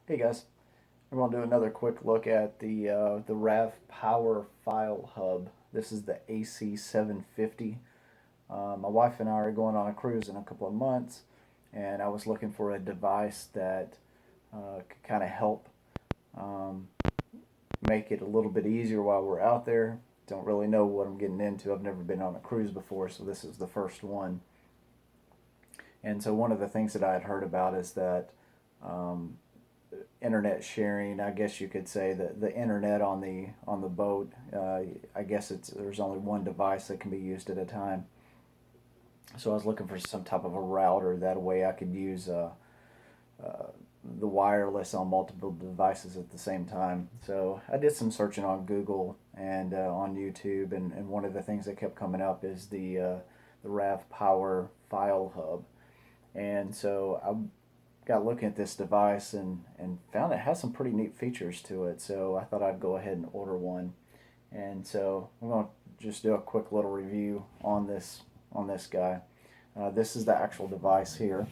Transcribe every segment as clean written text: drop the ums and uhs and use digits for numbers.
Hey guys, we're going to do another quick look at the RAVPower FileHub. This is the AC750. My wife and I are going on a cruise in a couple of months, and I was looking for a device that could kind of help um, make it a little bit easier while we're out there. Don't really know what I'm getting into. I've never been on a cruise before, so this is the first one. And so one of the things that I had heard about is that um, internet sharing. I guess you could say that the internet on the boat. I guess there's only one device that can be used at a time. So I was looking for some type of a router that way I could use uh, the wireless on multiple devices at the same time. So I did some searching on Google and on YouTube, and one of the things that kept coming up is the RAVPower FileHub. And so I got looking at this device and found it has some pretty neat features to it. So I thought I'd go ahead and order one. And so I'm going to just do a quick little review on this guy. This is the actual device here.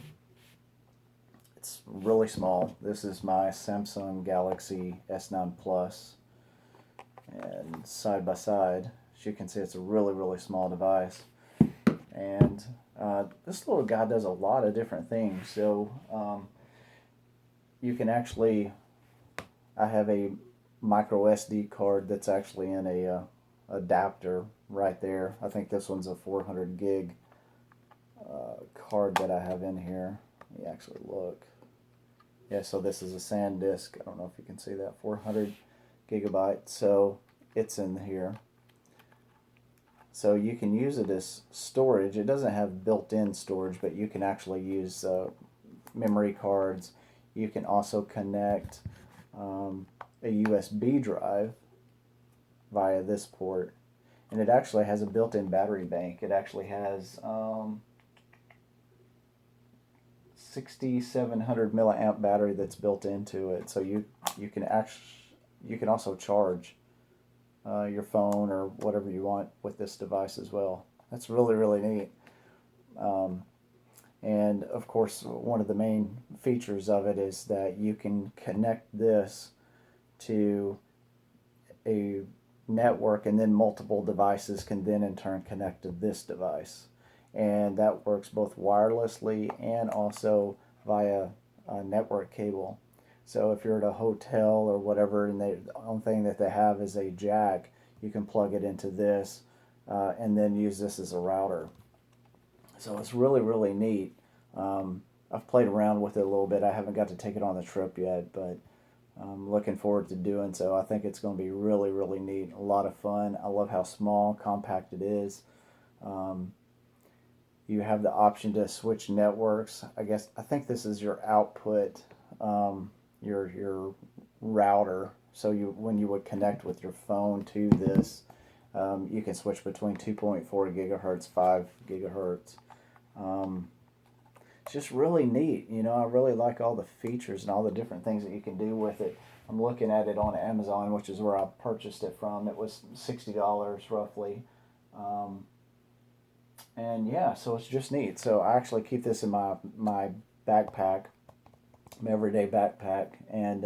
It's really small. This is my Samsung Galaxy S9 Plus, and side by side, as you can see, it's a really small device. And this little guy does a lot of different things. So you can actually, I have a micro SD card that's actually in a adapter right there. I think this one's a 400 gig card that I have in here. Let me actually look. Yeah, so this is a SanDisk. I don't know if you can see that, 400 gigabytes. So it's in here. So you can use it as storage. It doesn't have built-in storage, but you can actually use memory cards. You can also connect a USB drive via this port, and it actually has a built-in battery bank. It actually has 6,700 milliamp battery that's built into it. So you can also charge your phone or whatever you want with this device as well. That's really neat. Um, and of course, one of the main features of it is that you can connect this to a network, and then multiple devices can then in turn connect to this device. And that works both wirelessly and also via a network cable. So if you're at a hotel or whatever, and the only thing that they have is a jack, you can plug it into this and then use this as a router. So it's really neat. I've played around with it a little bit. I haven't got to take it on the trip yet, but I'm looking forward to doing so. I think it's going to be really neat. A lot of fun. I love how small, compact it is. Um, you have the option to switch networks. I think this is your output, your router. So when you would connect with your phone to this, you can switch between 2.4 gigahertz, 5 gigahertz. Um, it's just really neat. I really like all the features and all the different things that you can do with it. I'm looking at it on Amazon, which is where I purchased it from. It was $60 roughly. Um, and yeah, so it's just neat. So I actually keep this in my backpack, my everyday backpack, and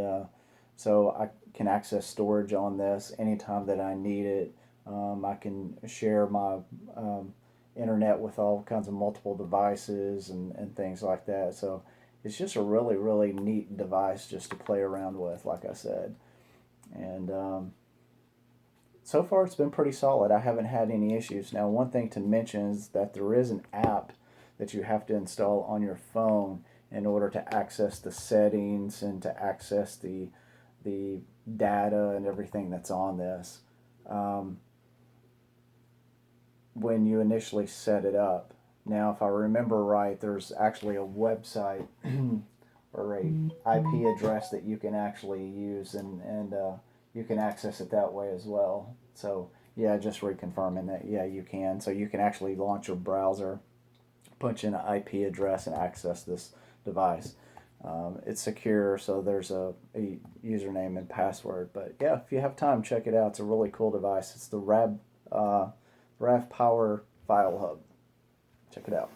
so I can access storage on this anytime that I need it. I can share my internet with all kinds of multiple devices and things like that. So it's just a really neat device just to play around with, like I said. And so far it's been pretty solid. I haven't had any issues. Now, one thing to mention is that there is an app that you have to install on your phone in order to access the settings and to access the data and everything that's on this. Um, when you initially set it up. Now, if I remember right, there's actually a website or a IP address that you can actually use, and you can access it that way as well. So yeah, just reconfirming that, yeah, you can. So you can actually launch your browser, punch in an IP address, and access this device. It's secure, so there's a username and password. But yeah, if you have time, check it out. It's a really cool device. It's the RAV Power FileHub. Check it out.